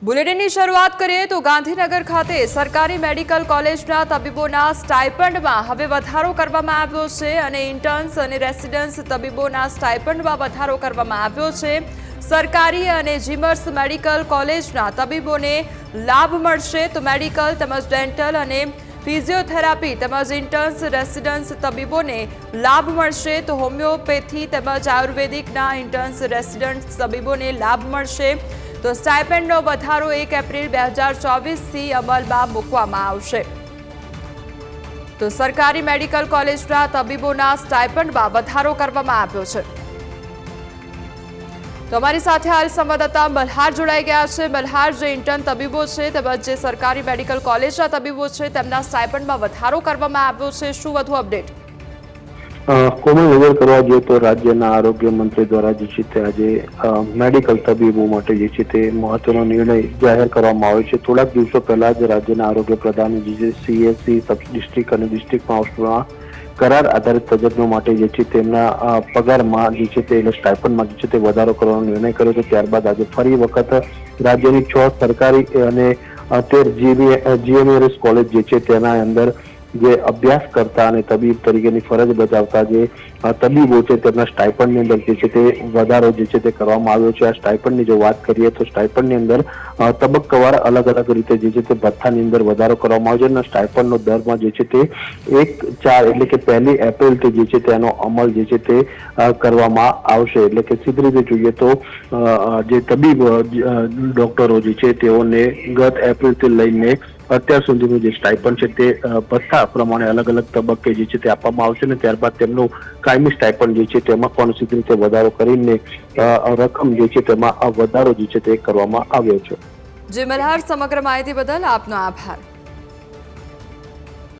બુલેટિનની શરૂઆત કરીએ તો ગાંધીનગર ખાતે સરકારી મેડિકલ કોલેજના તબીબોના સ્ટાઇપન્ડમાં હવે વધારો કરવામાં આવ્યો છે અને ઇન્ટર્ન્સ અને રેસિડન્સ તબીબોના સ્ટાઇપન્ડમાં વધારો કરવામાં આવ્યો છે। સરકારી અને જીમર્સ મેડિકલ કોલેજના તબીબોને લાભ મળશે તો મેડિકલ તેમજ ડેન્ટલ અને ફિઝિયોથેરાપી તેમજ ઇન્ટર્ન્સ રેસિડન્સ તબીબોને લાભ મળશે તો હોમિયોપેથી તેમજ આયુર્વેદિકના ઇન્ટર્ન્સ રેસિડન્સ તબીબોને લાભ મળશે। તો સ્ટાઇપેન્ડનો વધારો 1 એપ્રિલ 2024થી અમલમાં મૂકવામાં આવશે। તો સરકારી મેડિકલ કોલેજના તબીબોના સ્ટાઇપેન્ડમાં વધારો કરવામાં આવ્યો છે। તો અમારી સાથે હાલ સંવાદદાતા મલ્હાર જોડાઈ ગયા છે। મલ્હાર, જે ઇન્ટર્ન તબીબો છે તેમજ જે સરકારી મેડિકલ કોલેજના તબીબો છે તેમના સ્ટાઇપેન્ડમાં વધારો કરવામાં આવ્યો છે, શું વધુ અપડેટ? કોમલ, નજર કરવા જોઈએ તો રાજ્યના આરોગ્ય મંત્રી દ્વારા જે છે તે આજે મેડિકલ તબીબો માટે જે છે તે મહત્વનો નિર્ણય જાહેર કરવામાં આવ્યો છે। થોડાક દિવસો પહેલા જ રાજ્યના આરોગ્ય પ્રધાને જે છે CSC સબ ડિસ્ટ્રિક્ટ અને ડિસ્ટ્રિક્ટમાં હોસ્પિટલમાં કરાર આધારિત તજજ્ઞો માટે જે છે તેમના પગારમાં જે છે તે સ્ટાઇપન્ડમાં જે છે તે વધારો કરવાનો નિર્ણય કર્યો હતો। ત્યારબાદ આજે ફરી વખત રાજ્યની 6 સરકારી અને 13 GMRS કોલેજ જે છે તેના અંદર જે અભ્યાસ કરતા અને તબીબ તરીકેની ફરજ બજાવતા જે તબીબો છે તેમના સ્ટાઇપન્ડની અંદર જે છે તે વધારો જે છે તે કરવામાં આવ્યો છે। આ સ્ટાઇપન્ડની જો વાત કરીએ તો સ્ટાઇપન્ડની અંદર તબક્કાવાર અલગ અલગ રીતે જે છે તે ભથ્થાની અંદર વધારો કરવામાં આવ્યો છે અને સ્ટાઇપન્ડનો દરમાં જે છે તે 1/4 એટલે કે 1 એપ્રિલથી જે છે તેનો અમલ જે છે તે કરવામાં આવશે। એટલે કે સીધી રીતે જોઈએ તો જે તબીબ ડોક્ટરો જે છે તેઓને ગત એપ્રિલથી લઈને અત્યાર સુધીનું જે સ્ટાઇપન્ડ છે તે ભથ્થા પ્રમાણે અલગ અલગ તબક્કે જે છે તે આપવામાં આવશે અને ત્યારબાદ તેમનું કાયમી સ્ટાઇપન્ડ જે છે તેમાં પણ સીધી રીતે વધારો કરીને રકમ જે છે તેમાં વધારો જે છે તે કરવામાં આવ્યો છે। જે મલ્હાર, સમગ્ર માહિતી બદલ આપનો આભાર।